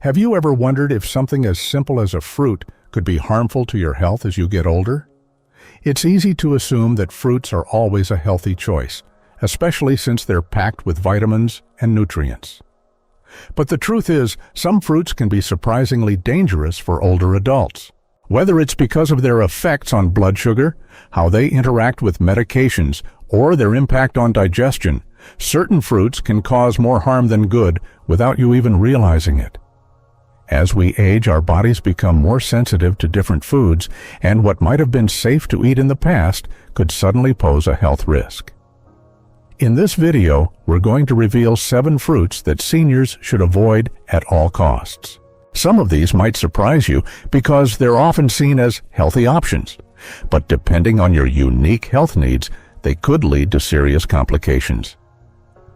Have you ever wondered if something as simple as a fruit could be harmful to your health as you get older? It's easy to assume that fruits are always a healthy choice, especially since they're packed with vitamins and nutrients. But the truth is, some fruits can be surprisingly dangerous for older adults. Whether it's because of their effects on blood sugar, how they interact with medications, or their impact on digestion, certain fruits can cause more harm than good without you even realizing it. As we age, our bodies become more sensitive to different foods, and what might have been safe to eat in the past could suddenly pose a health risk. In this video, we're going to reveal 7 fruits that seniors should avoid at all costs. Some of these might surprise you because they're often seen as healthy options, but depending on your unique health needs, they could lead to serious complications.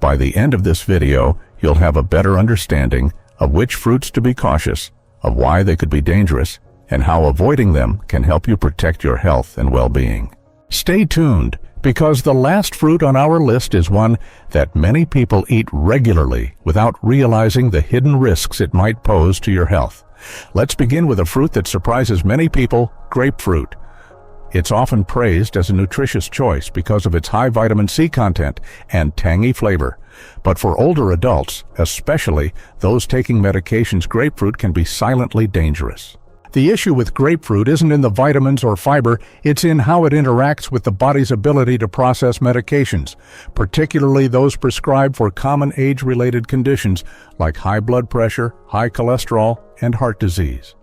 By the end of this video, you'll have a better understanding of which fruits to be cautious, of why they could be dangerous, and how avoiding them can help you protect your health and well-being. Stay tuned, because the last fruit on our list is one that many people eat regularly without realizing the hidden risks it might pose to your health. Let's begin with a fruit that surprises many people, grapefruit. It's often praised as a nutritious choice because of its high vitamin C content and tangy flavor. But for older adults, especially those taking medications, grapefruit can be silently dangerous. The issue with grapefruit isn't in the vitamins or fiber, it's in how it interacts with the body's ability to process medications, particularly those prescribed for common age-related conditions like high blood pressure, high cholesterol, and heart disease.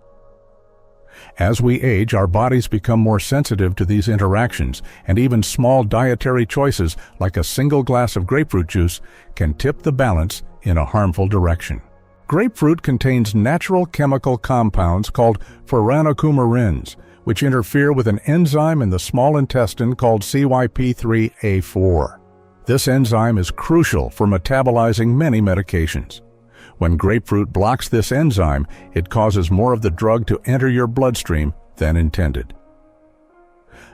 As we age, our bodies become more sensitive to these interactions, and even small dietary choices like a single glass of grapefruit juice can tip the balance in a harmful direction. Grapefruit contains natural chemical compounds called furanocoumarins, which interfere with an enzyme in the small intestine called CYP3A4. This enzyme is crucial for metabolizing many medications. When grapefruit blocks this enzyme, it causes more of the drug to enter your bloodstream than intended.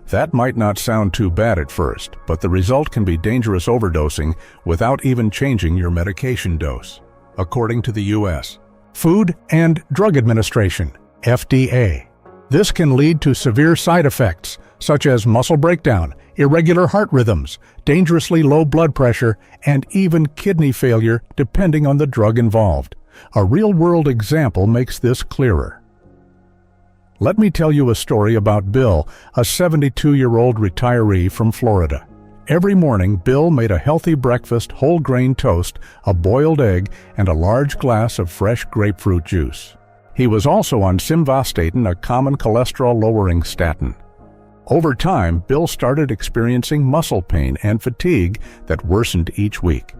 That might not sound too bad at first, but the result can be dangerous overdosing without even changing your medication dose. According to the U.S. Food and Drug Administration, FDA. This can lead to severe side effects, such as muscle breakdown, irregular heart rhythms, dangerously low blood pressure, and even kidney failure depending on the drug involved. A real-world example makes this clearer. Let me tell you a story about Bill, a 72-year-old retiree from Florida. Every morning, Bill made a healthy breakfast, whole grain toast, a boiled egg, and a large glass of fresh grapefruit juice. He was also on simvastatin, a common cholesterol-lowering statin. Over time, Bill started experiencing muscle pain and fatigue that worsened each week.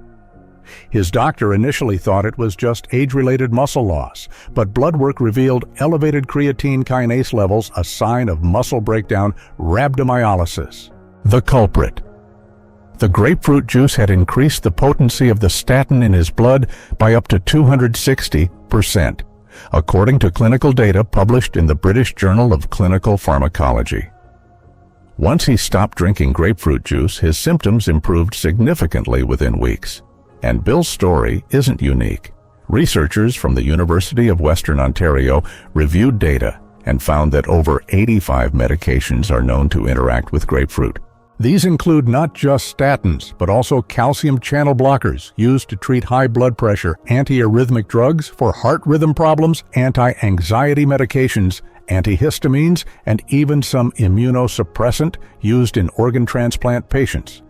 His doctor initially thought it was just age-related muscle loss, but blood work revealed elevated creatine kinase levels, a sign of muscle breakdown, rhabdomyolysis. The culprit. The grapefruit juice had increased the potency of the statin in his blood by up to 260%, according to clinical data published in the British Journal of Clinical Pharmacology. Once he stopped drinking grapefruit juice, his symptoms improved significantly within weeks. And Bill's story isn't unique. Researchers from the University of Western Ontario reviewed data and found that over 85 medications are known to interact with grapefruit. These include not just statins, but also calcium channel blockers used to treat high blood pressure, antiarrhythmic drugs for heart rhythm problems, anti-anxiety medications, antihistamines, and even some immunosuppressant used in organ transplant patients.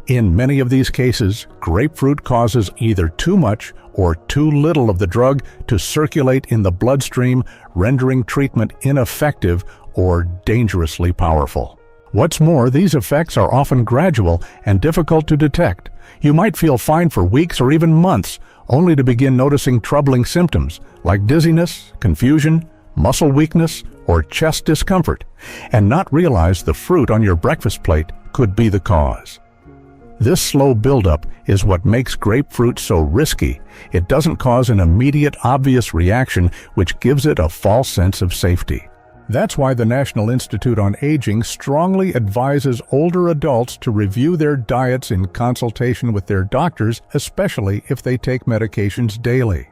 In many of these cases, grapefruit causes either too much or too little of the drug to circulate in the bloodstream, rendering treatment ineffective or dangerously powerful. What's more, these effects are often gradual and difficult to detect. You might feel fine for weeks or even months, only to begin noticing troubling symptoms like dizziness, confusion, muscle weakness, or chest discomfort, and not realize the fruit on your breakfast plate could be the cause. This slow buildup is what makes grapefruit so risky. It doesn't cause an immediate, obvious reaction, which gives it a false sense of safety. That's why the National Institute on Aging strongly advises older adults to review their diets in consultation with their doctors, especially if they take medications daily.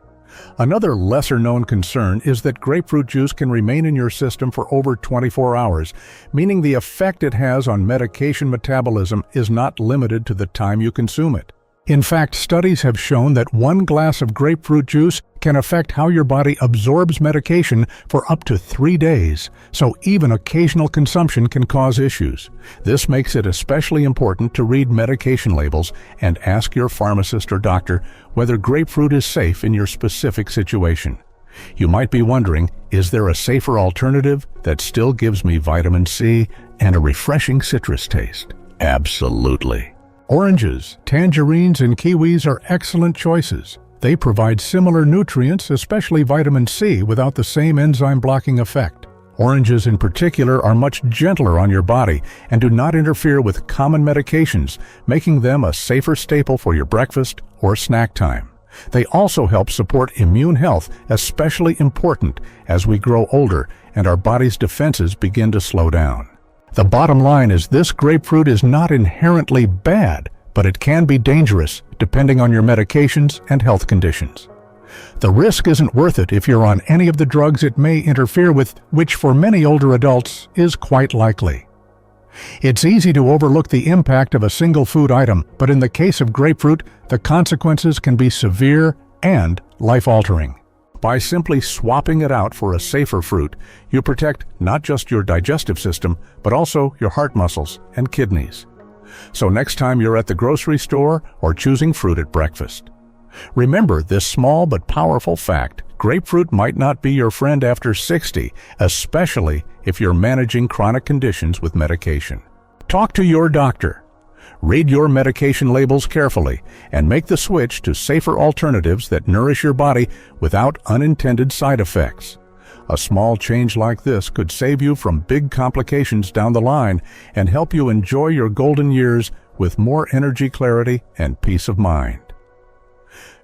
Another lesser-known concern is that grapefruit juice can remain in your system for over 24 hours, meaning the effect it has on medication metabolism is not limited to the time you consume it. In fact, studies have shown that 1 glass of grapefruit juice can affect how your body absorbs medication for up to 3 days, so even occasional consumption can cause issues. This makes it especially important to read medication labels and ask your pharmacist or doctor whether grapefruit is safe in your specific situation. You might be wondering, is there a safer alternative that still gives me vitamin C and a refreshing citrus taste? Absolutely. Oranges, tangerines, and kiwis are excellent choices. They provide similar nutrients, especially vitamin C, without the same enzyme-blocking effect. Oranges in particular are much gentler on your body and do not interfere with common medications, making them a safer staple for your breakfast or snack time. They also help support immune health, especially important as we grow older and our body's defenses begin to slow down. The bottom line is this grapefruit is not inherently bad, but it can be dangerous depending on your medications and health conditions. The risk isn't worth it if you're on any of the drugs it may interfere with, which for many older adults is quite likely. It's easy to overlook the impact of a single food item, but in the case of grapefruit, the consequences can be severe and life-altering. By simply swapping it out for a safer fruit, you protect not just your digestive system, but also your heart muscles and kidneys. So next time you're at the grocery store or choosing fruit at breakfast, remember this small but powerful fact: grapefruit might not be your friend after 60, especially if you're managing chronic conditions with medication. Talk to your doctor. Read your medication labels carefully and make the switch to safer alternatives that nourish your body without unintended side effects. A small change like this could save you from big complications down the line and help you enjoy your golden years with more energy, clarity, and peace of mind.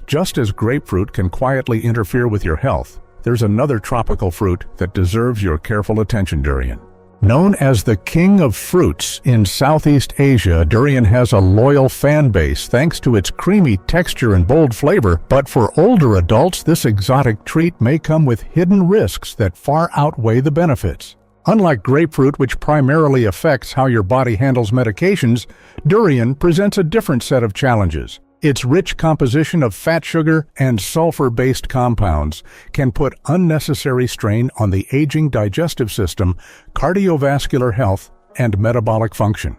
Just as grapefruit can quietly interfere with your health, there's another tropical fruit that deserves your careful attention: durian. Known as the king of fruits in Southeast Asia, durian has a loyal fan base thanks to its creamy texture and bold flavor, but for older adults, this exotic treat may come with hidden risks that far outweigh the benefits. Unlike grapefruit, which primarily affects how your body handles medications, durian presents a different set of challenges. Its rich composition of fat, sugar, and sulfur-based compounds can put unnecessary strain on the aging digestive system, cardiovascular health, and metabolic function.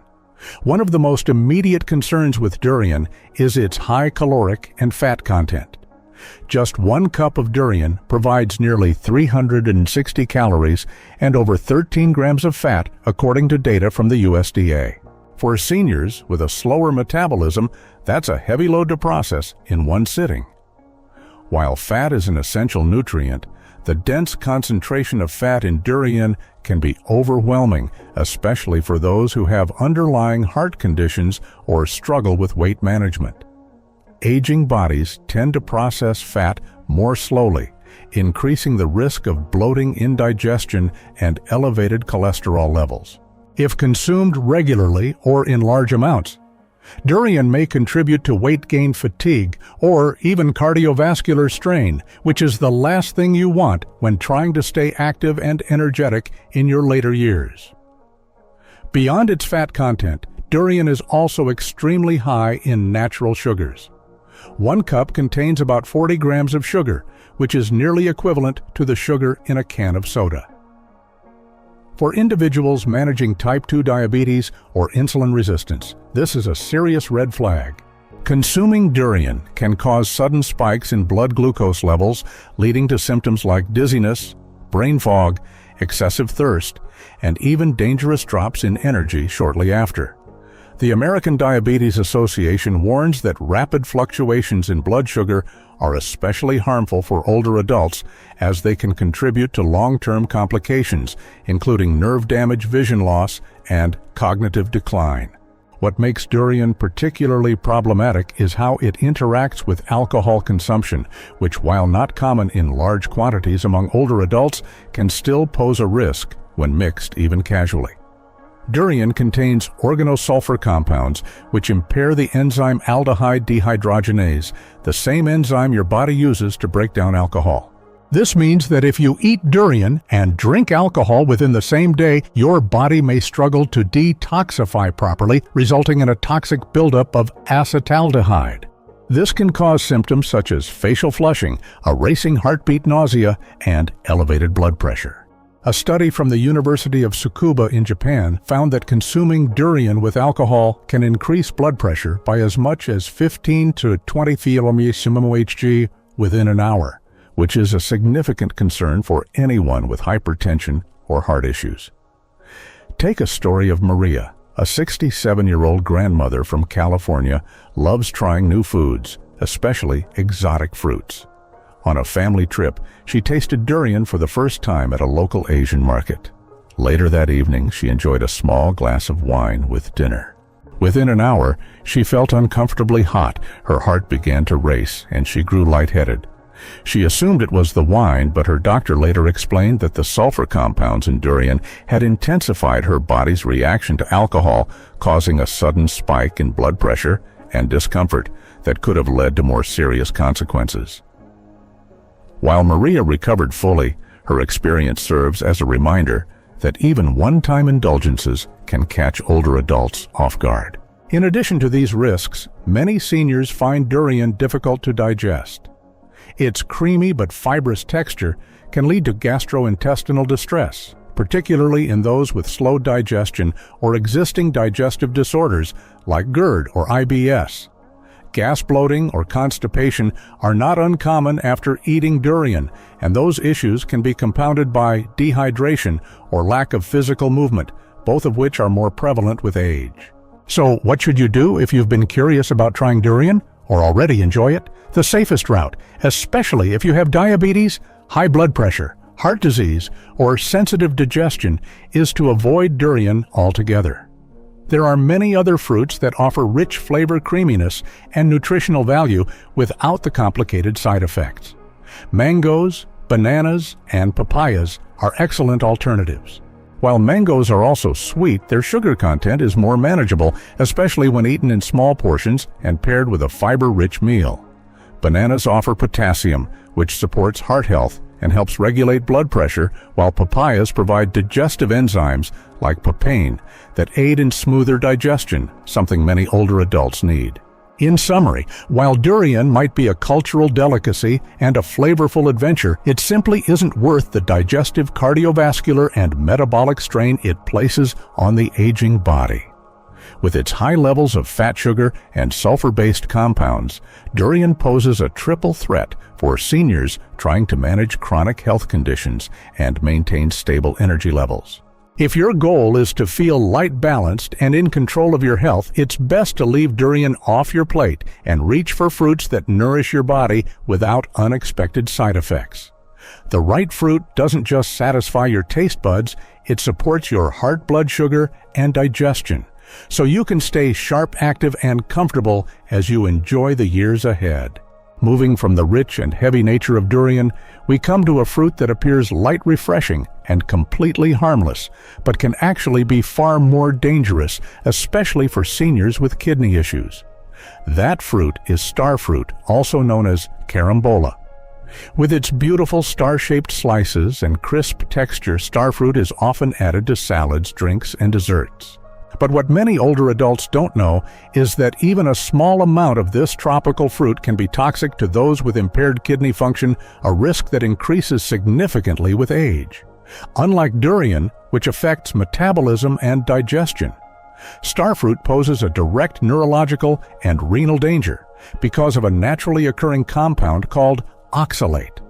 One of the most immediate concerns with durian is its high caloric and fat content. Just 1 cup of durian provides nearly 360 calories and over 13 grams of fat, according to data from the USDA. For seniors with a slower metabolism, that's a heavy load to process in one sitting. While fat is an essential nutrient, the dense concentration of fat in durian can be overwhelming, especially for those who have underlying heart conditions or struggle with weight management. Aging bodies tend to process fat more slowly, increasing the risk of bloating, indigestion, and elevated cholesterol levels. If consumed regularly or in large amounts, durian may contribute to weight gain, fatigue, or even cardiovascular strain, which is the last thing you want when trying to stay active and energetic in your later years. Beyond its fat content, durian is also extremely high in natural sugars. 1 cup contains about 40 grams of sugar, which is nearly equivalent to the sugar in a can of soda. For individuals managing type 2 diabetes or insulin resistance, this is a serious red flag. Consuming durian can cause sudden spikes in blood glucose levels, leading to symptoms like dizziness, brain fog, excessive thirst, and even dangerous drops in energy shortly after. The American Diabetes Association warns that rapid fluctuations in blood sugar are especially harmful for older adults, as they can contribute to long-term complications, including nerve damage, vision loss, and cognitive decline. What makes durian particularly problematic is how it interacts with alcohol consumption, which, while not common in large quantities among older adults, can still pose a risk when mixed even casually. Durian contains organosulfur compounds which impair the enzyme aldehyde dehydrogenase, the same enzyme your body uses to break down alcohol. This means that if you eat durian and drink alcohol within the same day, your body may struggle to detoxify properly, resulting in a toxic buildup of acetaldehyde. This can cause symptoms such as facial flushing, a racing heartbeat, nausea, and elevated blood pressure. A study from the University of Tsukuba in Japan found that consuming durian with alcohol can increase blood pressure by as much as 15 to 20 mmHg within an hour, which is a significant concern for anyone with hypertension or heart issues. Take a story of Maria. A 67-year-old grandmother from California loves trying new foods, especially exotic fruits. On a family trip, she tasted durian for the first time at a local Asian market. Later that evening, she enjoyed a small glass of wine with dinner. Within an hour, she felt uncomfortably hot, her heart began to race, and she grew lightheaded. She assumed it was the wine, but her doctor later explained that the sulfur compounds in durian had intensified her body's reaction to alcohol, causing a sudden spike in blood pressure and discomfort that could have led to more serious consequences. While Maria recovered fully, her experience serves as a reminder that even one-time indulgences can catch older adults off guard. In addition to these risks, many seniors find durian difficult to digest. Its creamy but fibrous texture can lead to gastrointestinal distress, particularly in those with slow digestion or existing digestive disorders like GERD or IBS. Gas bloating or constipation are not uncommon after eating durian, and those issues can be compounded by dehydration or lack of physical movement, both of which are more prevalent with age. So, what should you do if you've been curious about trying durian or already enjoy it? The safest route, especially if you have diabetes, high blood pressure, heart disease, or sensitive digestion, is to avoid durian altogether. There are many other fruits that offer rich flavor, creaminess, and nutritional value without the complicated side effects. Mangoes, bananas, and papayas are excellent alternatives. While mangoes are also sweet, their sugar content is more manageable, especially when eaten in small portions and paired with a fiber-rich meal. Bananas offer potassium, which supports heart health and helps regulate blood pressure, while papayas provide digestive enzymes like papain that aid in smoother digestion, something many older adults need. In summary, while durian might be a cultural delicacy and a flavorful adventure, it simply isn't worth the digestive, cardiovascular, and metabolic strain it places on the aging body. With its high levels of fat sugar and sulfur-based compounds, durian poses a triple threat for seniors trying to manage chronic health conditions and maintain stable energy levels. If your goal is to feel light-balanced and in control of your health, it's best to leave durian off your plate and reach for fruits that nourish your body without unexpected side effects. The right fruit doesn't just satisfy your taste buds, it supports your heart, blood sugar, and digestion, so you can stay sharp, active, and comfortable as you enjoy the years ahead. Moving from the rich and heavy nature of durian, we come to a fruit that appears light, refreshing, and completely harmless, but can actually be far more dangerous, especially for seniors with kidney issues. That fruit is starfruit, also known as carambola. With its beautiful star-shaped slices and crisp texture, starfruit is often added to salads, drinks, and desserts. But what many older adults don't know is that even a small amount of this tropical fruit can be toxic to those with impaired kidney function, a risk that increases significantly with age. Unlike durian, which affects metabolism and digestion, starfruit poses a direct neurological and renal danger because of a naturally occurring compound called oxalate.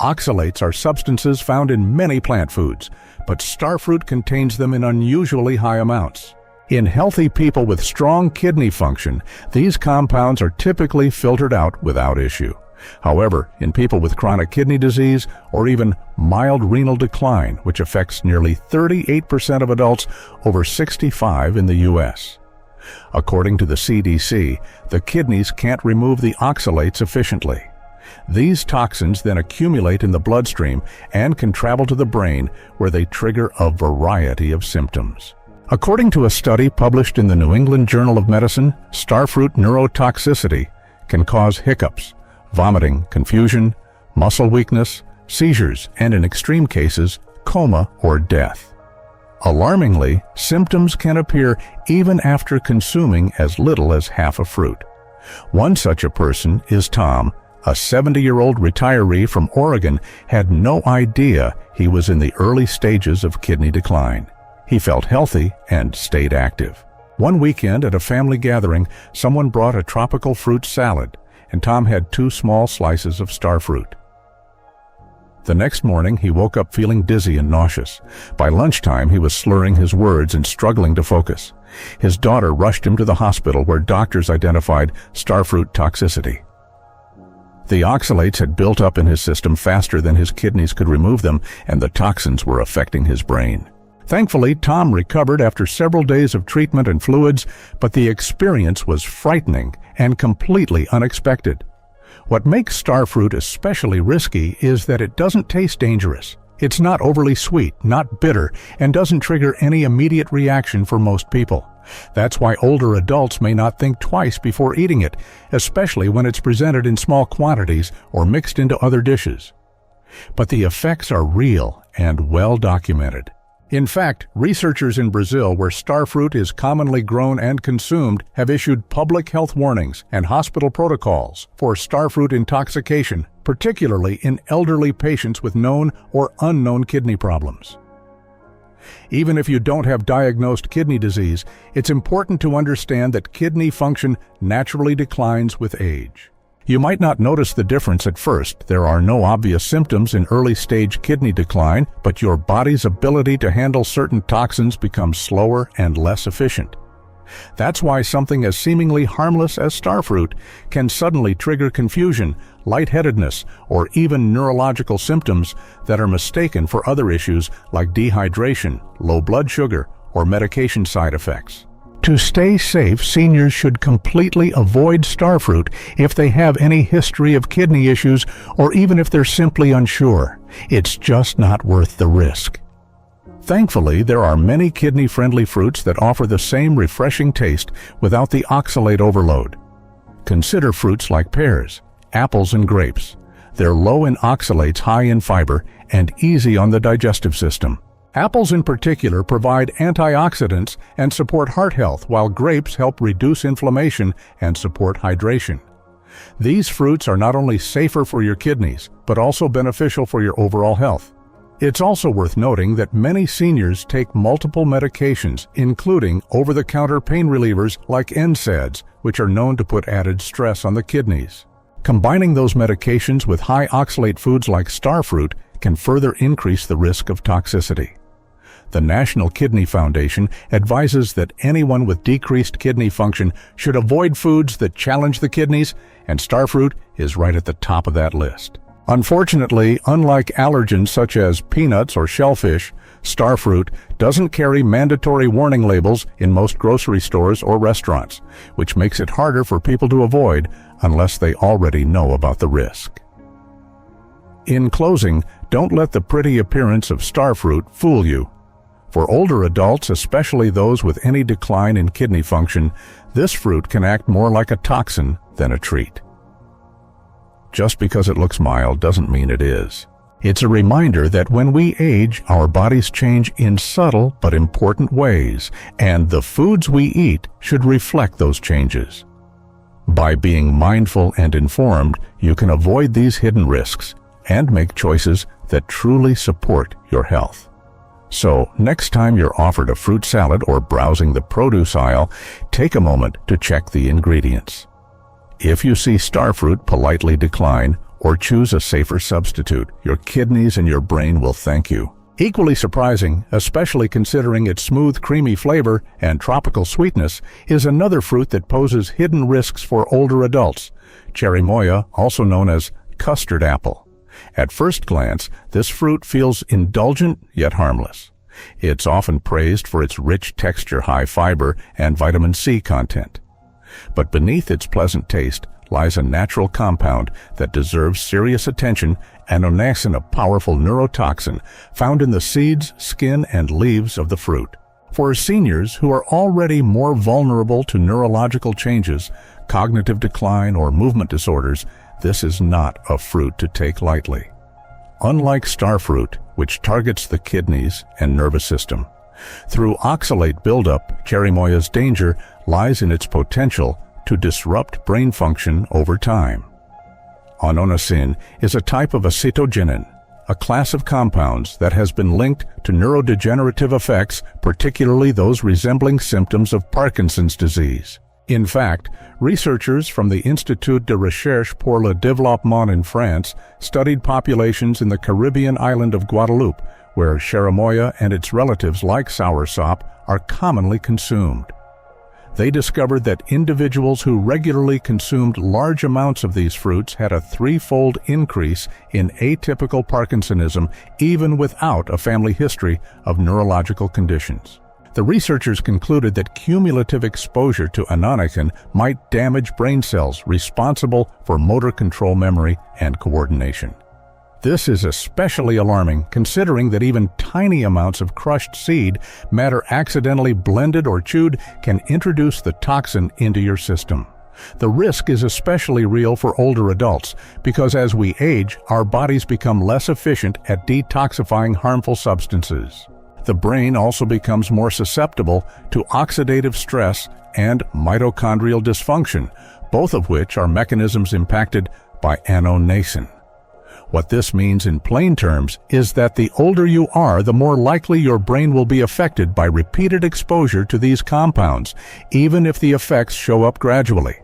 Oxalates are substances found in many plant foods, but starfruit contains them in unusually high amounts. In healthy people with strong kidney function, these compounds are typically filtered out without issue. However, in people with chronic kidney disease or even mild renal decline, which affects nearly 38% of adults over 65 in the U.S. According to the CDC, the kidneys can't remove the oxalates efficiently. These toxins then accumulate in the bloodstream and can travel to the brain, where they trigger a variety of symptoms. According to a study published in the New England Journal of Medicine, starfruit neurotoxicity can cause hiccups, vomiting, confusion, muscle weakness, seizures, and in extreme cases, coma or death. Alarmingly, symptoms can appear even after consuming as little as half a fruit. One such a person is Tom, a 70-year-old retiree from Oregon, had no idea he was in the early stages of kidney decline. He felt healthy and stayed active. One weekend at a family gathering, someone brought a tropical fruit salad, and Tom had 2 small slices of starfruit. The next morning, he woke up feeling dizzy and nauseous. By lunchtime, he was slurring his words and struggling to focus. His daughter rushed him to the hospital where doctors identified starfruit toxicity. The oxalates had built up in his system faster than his kidneys could remove them, and the toxins were affecting his brain. Thankfully, Tom recovered after several days of treatment and fluids, but the experience was frightening and completely unexpected. What makes starfruit especially risky is that it doesn't taste dangerous. It's not overly sweet, not bitter, and doesn't trigger any immediate reaction for most people. That's why older adults may not think twice before eating it, especially when it's presented in small quantities or mixed into other dishes. But the effects are real and well documented. In fact, researchers in Brazil, where starfruit is commonly grown and consumed, have issued public health warnings and hospital protocols for starfruit intoxication, particularly in elderly patients with known or unknown kidney problems. Even if you don't have diagnosed kidney disease, it's important to understand that kidney function naturally declines with age. You might not notice the difference at first. There are no obvious symptoms in early-stage kidney decline, but your body's ability to handle certain toxins becomes slower and less efficient. That's why something as seemingly harmless as starfruit can suddenly trigger confusion, lightheadedness, or even neurological symptoms that are mistaken for other issues like dehydration, low blood sugar, or medication side effects. To stay safe, seniors should completely avoid starfruit if they have any history of kidney issues or even if they're simply unsure. It's just not worth the risk. Thankfully, there are many kidney-friendly fruits that offer the same refreshing taste without the oxalate overload. Consider fruits like pears, apples, and grapes. They're low in oxalates, high in fiber, and easy on the digestive system. Apples in particular provide antioxidants and support heart health, while grapes help reduce inflammation and support hydration. These fruits are not only safer for your kidneys, but also beneficial for your overall health. It's also worth noting that many seniors take multiple medications, including over-the-counter pain relievers like NSAIDs, which are known to put added stress on the kidneys. Combining those medications with high oxalate foods like starfruit can further increase the risk of toxicity. The National Kidney Foundation advises that anyone with decreased kidney function should avoid foods that challenge the kidneys, and starfruit is right at the top of that list. Unfortunately, unlike allergens such as peanuts or shellfish, starfruit doesn't carry mandatory warning labels in most grocery stores or restaurants, which makes it harder for people to avoid unless they already know about the risk. In closing, don't let the pretty appearance of starfruit fool you. For older adults, especially those with any decline in kidney function, this fruit can act more like a toxin than a treat. Just because it looks mild doesn't mean it is. It's a reminder that when we age, our bodies change in subtle but important ways, and the foods we eat should reflect those changes. By being mindful and informed, you can avoid these hidden risks and make choices that truly support your health. So, next time you're offered a fruit salad or browsing the produce aisle, take a moment to check the ingredients. If you see starfruit, politely decline or choose a safer substitute. Your kidneys and your brain will thank you. Equally surprising, especially considering its smooth, creamy flavor and tropical sweetness, is another fruit that poses hidden risks for older adults, cherimoya, also known as custard apple. At first glance, this fruit feels indulgent yet harmless. It's often praised for its rich texture, high fiber, and vitamin C content. But beneath its pleasant taste lies a natural compound that deserves serious attention, annonacin, a powerful neurotoxin found in the seeds, skin, and leaves of the fruit. For seniors who are already more vulnerable to neurological changes, cognitive decline, or movement disorders, this is not a fruit to take lightly. Unlike starfruit, which targets the kidneys and nervous system, through oxalate buildup, cherimoya's danger lies in its potential to disrupt brain function over time. Ononasin is a type of acetogenin, a class of compounds that has been linked to neurodegenerative effects, particularly those resembling symptoms of Parkinson's disease. In fact, researchers from the Institut de Recherche pour le Développement in France studied populations in the Caribbean island of Guadeloupe, where cherimoya and its relatives like soursop are commonly consumed. They discovered that individuals who regularly consumed large amounts of these fruits had a threefold increase in atypical Parkinsonism, even without a family history of neurological conditions. The researchers concluded that cumulative exposure to ononasin might damage brain cells responsible for motor control, memory, and coordination. This is especially alarming considering that even tiny amounts of crushed seed matter accidentally blended or chewed can introduce the toxin into your system. The risk is especially real for older adults because as we age, our bodies become less efficient at detoxifying harmful substances. The brain also becomes more susceptible to oxidative stress and mitochondrial dysfunction, both of which are mechanisms impacted by ononasin. What this means in plain terms is that the older you are, the more likely your brain will be affected by repeated exposure to these compounds, even if the effects show up gradually.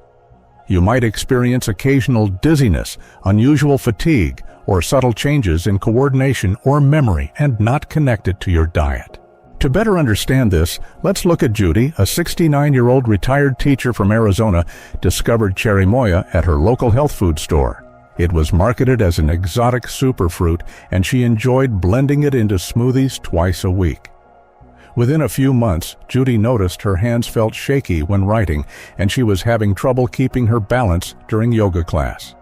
You might experience occasional dizziness, unusual fatigue, or subtle changes in coordination or memory and not connected to your diet. To better understand this, let's look at Judy, a 69-year-old retired teacher from Arizona, discovered cherimoya at her local health food store. It was marketed as an exotic superfruit, and she enjoyed blending it into smoothies twice a week. Within a few months, Judy noticed her hands felt shaky when writing, and she was having trouble keeping her balance during yoga class.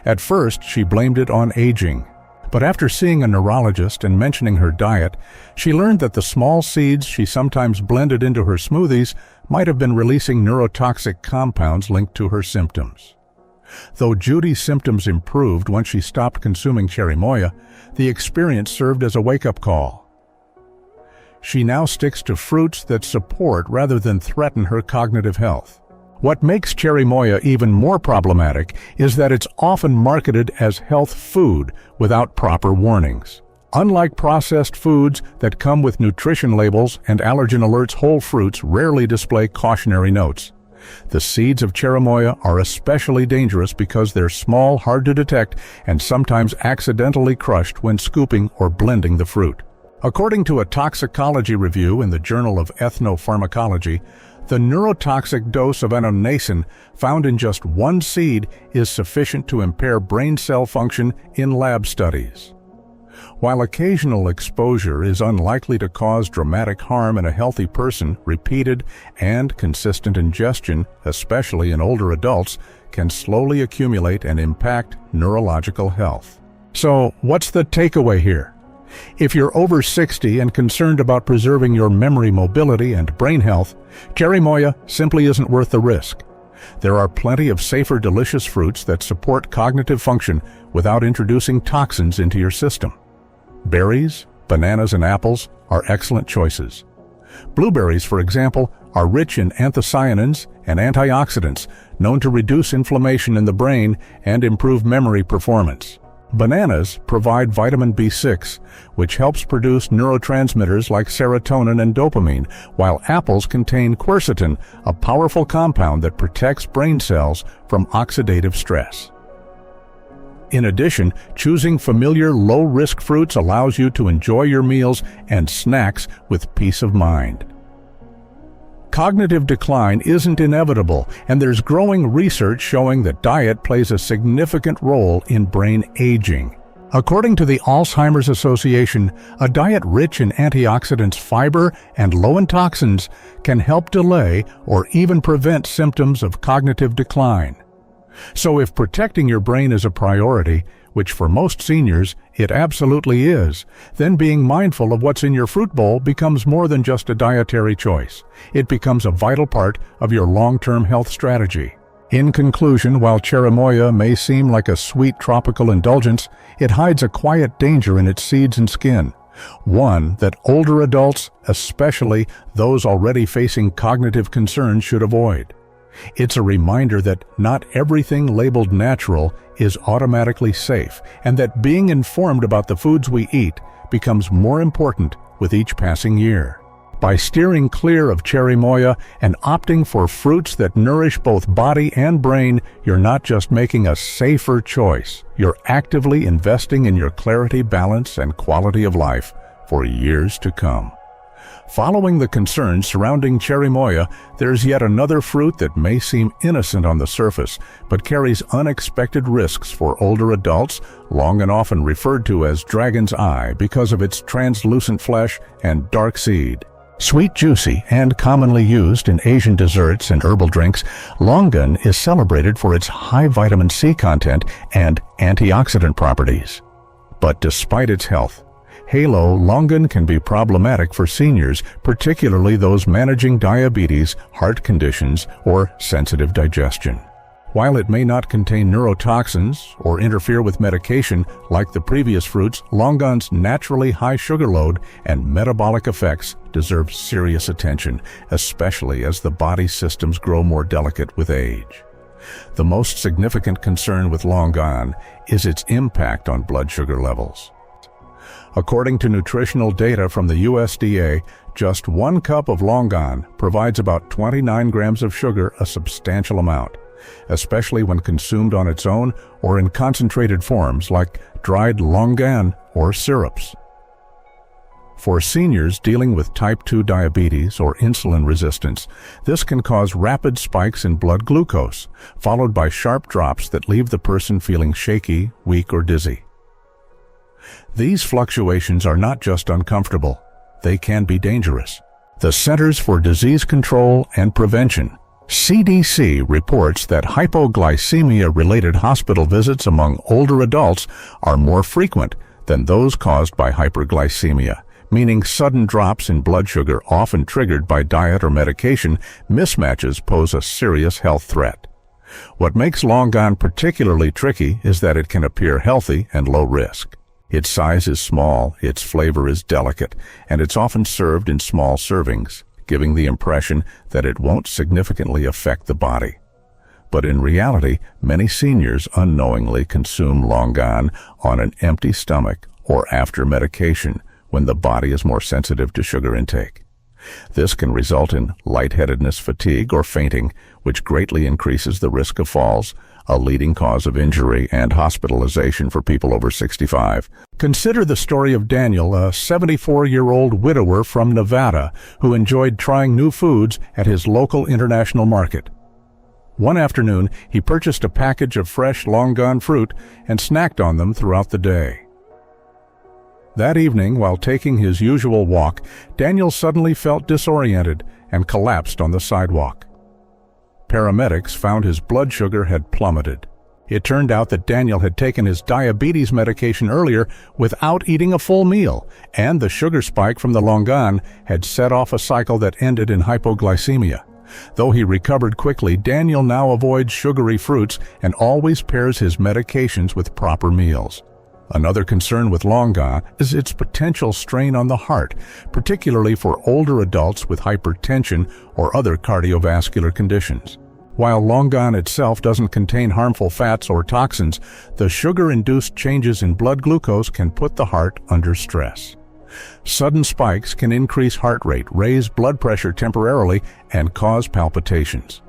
At first, she blamed it on aging, but after seeing a neurologist and mentioning her diet, she learned that the small seeds she sometimes blended into her smoothies might have been releasing neurotoxic compounds linked to her symptoms. Though Judy's symptoms improved once she stopped consuming cherimoya, the experience served as a wake-up call. She now sticks to fruits that support rather than threaten her cognitive health. What makes cherimoya even more problematic is that it's often marketed as health food without proper warnings. Unlike processed foods that come with nutrition labels and allergen alerts, whole fruits rarely display cautionary notes. The seeds of cherimoya are especially dangerous because they're small, hard to detect, and sometimes accidentally crushed when scooping or blending the fruit. According to a toxicology review in the Journal of Ethnopharmacology, the neurotoxic dose of ononasin found in just one seed is sufficient to impair brain cell function in lab studies. While occasional exposure is unlikely to cause dramatic harm in a healthy person, repeated and consistent ingestion, especially in older adults, can slowly accumulate and impact neurological health. So, what's the takeaway here? If you're over 60 and concerned about preserving your memory, mobility, and brain health, cherimoya simply isn't worth the risk. There are plenty of safer, delicious fruits that support cognitive function without introducing toxins into your system. Berries, bananas, and apples are excellent choices. Blueberries, for example, are rich in anthocyanins and antioxidants known to reduce inflammation in the brain and improve memory performance. Bananas provide vitamin B6, which helps produce neurotransmitters like serotonin and dopamine, while apples contain quercetin, a powerful compound that protects brain cells from oxidative stress. In addition, choosing familiar low-risk fruits allows you to enjoy your meals and snacks with peace of mind. Cognitive decline isn't inevitable, and there's growing research showing that diet plays a significant role in brain aging. According to the Alzheimer's Association, a diet rich in antioxidants, fiber, and low in toxins can help delay or even prevent symptoms of cognitive decline. So if protecting your brain is a priority, which for most seniors, it absolutely is, then being mindful of what's in your fruit bowl becomes more than just a dietary choice. It becomes a vital part of your long-term health strategy. In conclusion, while cherimoya may seem like a sweet tropical indulgence, it hides a quiet danger in its seeds and skin. One that older adults, especially those already facing cognitive concerns, should avoid. It's a reminder that not everything labeled natural is automatically safe, and that being informed about the foods we eat becomes more important with each passing year. By steering clear of cherimoya and opting for fruits that nourish both body and brain, you're not just making a safer choice, you're actively investing in your clarity, balance, and quality of life for years to come. Following the concerns surrounding cherimoya, there's yet another fruit that may seem innocent on the surface, but carries unexpected risks for older adults, long and often referred to as dragon's eye because of its translucent flesh and dark seed. Sweet, juicy, and commonly used in Asian desserts and herbal drinks, longan is celebrated for its high vitamin C content and antioxidant properties. But despite its health, halo longan can be problematic for seniors, particularly those managing diabetes, heart conditions, or sensitive digestion. While it may not contain neurotoxins or interfere with medication like the previous fruits, longan's naturally high sugar load and metabolic effects deserve serious attention, especially as the body's systems grow more delicate with age. The most significant concern with longan is its impact on blood sugar levels. According to nutritional data from the USDA, just 1 cup of longan provides about 29 grams of sugar, a substantial amount, especially when consumed on its own or in concentrated forms like dried longan or syrups. For seniors dealing with type 2 diabetes or insulin resistance, this can cause rapid spikes in blood glucose, followed by sharp drops that leave the person feeling shaky, weak, or dizzy. These fluctuations are not just uncomfortable, they can be dangerous. The Centers for Disease Control and Prevention, CDC, reports that hypoglycemia-related hospital visits among older adults are more frequent than those caused by hyperglycemia, meaning sudden drops in blood sugar often triggered by diet or medication mismatches pose a serious health threat. What makes longan particularly tricky is that it can appear healthy and low risk. Its size is small, its flavor is delicate, and it's often served in small servings, giving the impression that it won't significantly affect the body. But in reality, many seniors unknowingly consume longan on an empty stomach or after medication when the body is more sensitive to sugar intake. This can result in lightheadedness, fatigue, or fainting, which greatly increases the risk of falls, a leading cause of injury and hospitalization for people over 65. Consider the story of Daniel, a 74-year-old widower from Nevada who enjoyed trying new foods at his local international market. One afternoon, he purchased a package of fresh longan fruit and snacked on them throughout the day. That evening, while taking his usual walk, Daniel suddenly felt disoriented and collapsed on the sidewalk. Paramedics found his blood sugar had plummeted. It turned out that Daniel had taken his diabetes medication earlier without eating a full meal, and the sugar spike from the longan had set off a cycle that ended in hypoglycemia. Though he recovered quickly, Daniel now avoids sugary fruits and always pairs his medications with proper meals. Another concern with longan is its potential strain on the heart, particularly for older adults with hypertension or other cardiovascular conditions. While longan itself doesn't contain harmful fats or toxins, the sugar-induced changes in blood glucose can put the heart under stress. Sudden spikes can increase heart rate, raise blood pressure temporarily, and cause palpitations.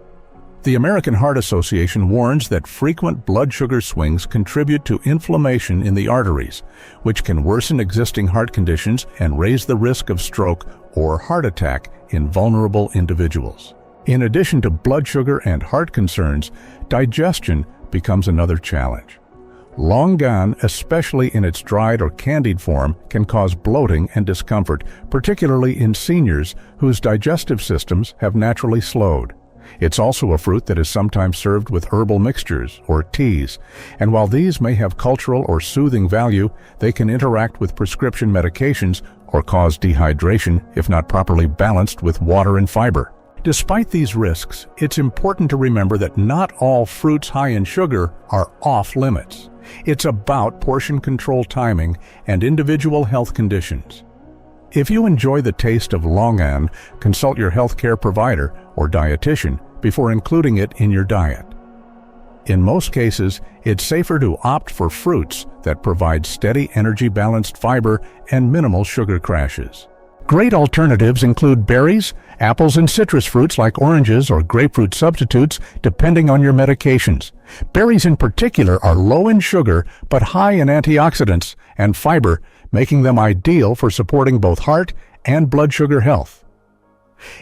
The American Heart Association warns that frequent blood sugar swings contribute to inflammation in the arteries, which can worsen existing heart conditions and raise the risk of stroke or heart attack in vulnerable individuals. In addition to blood sugar and heart concerns, digestion becomes another challenge. Longan, especially in its dried or candied form, can cause bloating and discomfort, particularly in seniors whose digestive systems have naturally slowed. It's also a fruit that is sometimes served with herbal mixtures or teas, and while these may have cultural or soothing value, they can interact with prescription medications or cause dehydration if not properly balanced with water and fiber. Despite these risks, it's important to remember that not all fruits high in sugar are off limits. It's about portion control timing and individual health conditions. If you enjoy the taste of longan, consult your healthcare provider or dietitian before including it in your diet. In most cases, it's safer to opt for fruits that provide steady energy-balanced fiber and minimal sugar crashes. Great alternatives include berries, apples, and citrus fruits like oranges or grapefruit substitutes, depending on your medications. Berries in particular are low in sugar but high in antioxidants and fiber, making them ideal for supporting both heart and blood sugar health.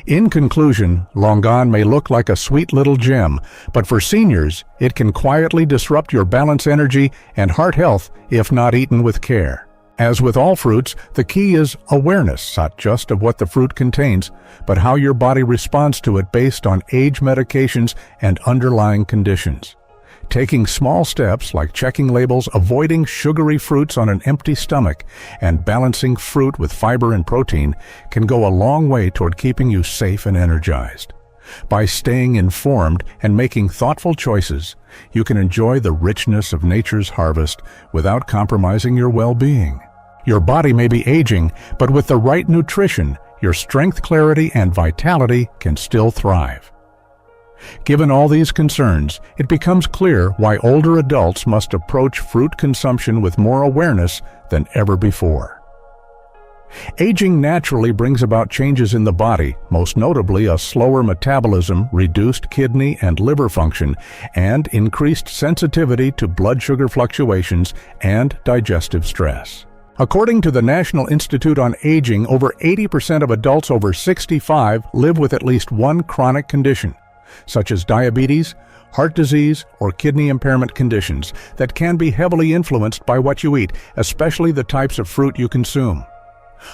In conclusion, longan may look like a sweet little gem, but for seniors, it can quietly disrupt your balance, energy, and heart health if not eaten with care. As with all fruits, the key is awareness, not just of what the fruit contains, but how your body responds to it based on age, medications, and underlying conditions. Taking small steps like checking labels, avoiding sugary fruits on an empty stomach, and balancing fruit with fiber and protein can go a long way toward keeping you safe and energized. By staying informed and making thoughtful choices, you can enjoy the richness of nature's harvest without compromising your well-being. Your body may be aging, but with the right nutrition, your strength, clarity, and vitality can still thrive. Given all these concerns, it becomes clear why older adults must approach fruit consumption with more awareness than ever before. Aging naturally brings about changes in the body, most notably a slower metabolism, reduced kidney and liver function, and increased sensitivity to blood sugar fluctuations and digestive stress. According to the National Institute on Aging, over 80% of adults over 65 live with at least one chronic condition, such as diabetes, heart disease, or kidney impairment conditions that can be heavily influenced by what you eat, especially the types of fruit you consume.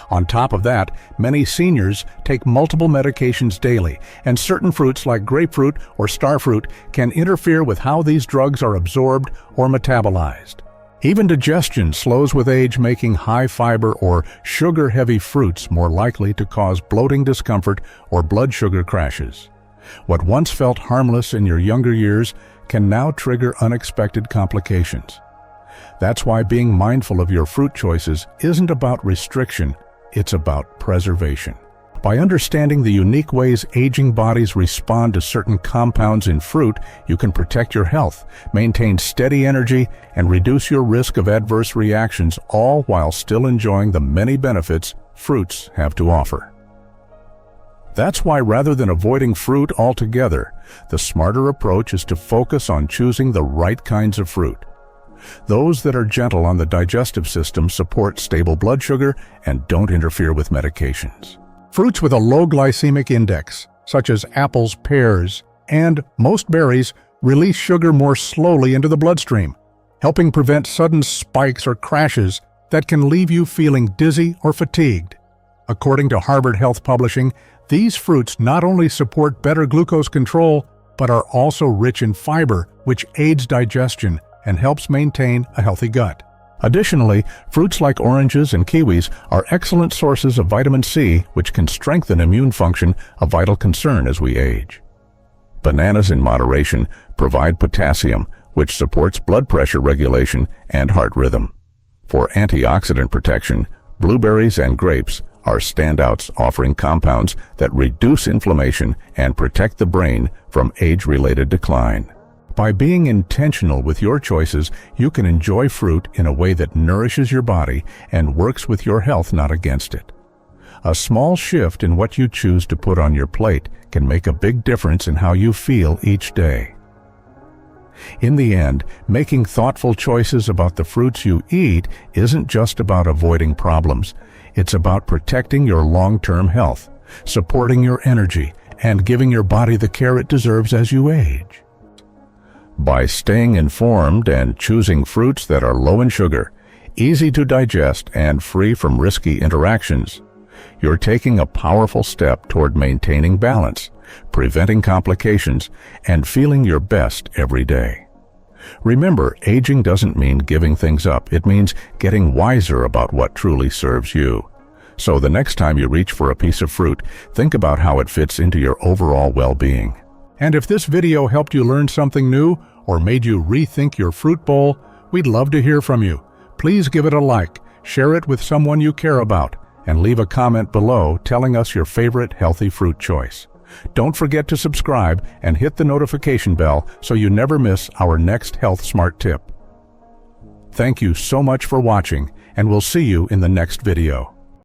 On top of that, many seniors take multiple medications daily, and certain fruits like grapefruit or starfruit can interfere with how these drugs are absorbed or metabolized. Even digestion slows with age, making high-fiber or sugar-heavy fruits more likely to cause bloating discomfort or blood sugar crashes. What once felt harmless in your younger years can now trigger unexpected complications. That's why being mindful of your fruit choices isn't about restriction, it's about preservation. By understanding the unique ways aging bodies respond to certain compounds in fruit, you can protect your health, maintain steady energy, and reduce your risk of adverse reactions, all while still enjoying the many benefits fruits have to offer. That's why rather than avoiding fruit altogether, the smarter approach is to focus on choosing the right kinds of fruit. Those that are gentle on the digestive system, support stable blood sugar, and don't interfere with medications. Fruits with a low glycemic index, such as apples, pears, and most berries, release sugar more slowly into the bloodstream, helping prevent sudden spikes or crashes that can leave you feeling dizzy or fatigued. According to Harvard Health Publishing, these fruits not only support better glucose control, but are also rich in fiber, which aids digestion and helps maintain a healthy gut. Additionally, fruits like oranges and kiwis are excellent sources of vitamin C, which can strengthen immune function, a vital concern as we age. Bananas in moderation provide potassium, which supports blood pressure regulation and heart rhythm. For antioxidant protection, blueberries and grapes are standouts, offering compounds that reduce inflammation and protect the brain from age-related decline. By being intentional with your choices, you can enjoy fruit in a way that nourishes your body and works with your health, not against it. A small shift in what you choose to put on your plate can make a big difference in how you feel each day. In the end, making thoughtful choices about the fruits you eat isn't just about avoiding problems. It's about protecting your long-term health, supporting your energy, and giving your body the care it deserves as you age. By staying informed and choosing fruits that are low in sugar, easy to digest, and free from risky interactions, you're taking a powerful step toward maintaining balance, preventing complications, and feeling your best every day. Remember, aging doesn't mean giving things up. It means getting wiser about what truly serves you. So the next time you reach for a piece of fruit, think about how it fits into your overall well-being. And if this video helped you learn something new or made you rethink your fruit bowl, we'd love to hear from you. Please give it a like, share it with someone you care about, and leave a comment below telling us your favorite healthy fruit choice. Don't forget to subscribe and hit the notification bell so you never miss our next Health Smart tip. Thank you so much for watching, and we'll see you in the next video.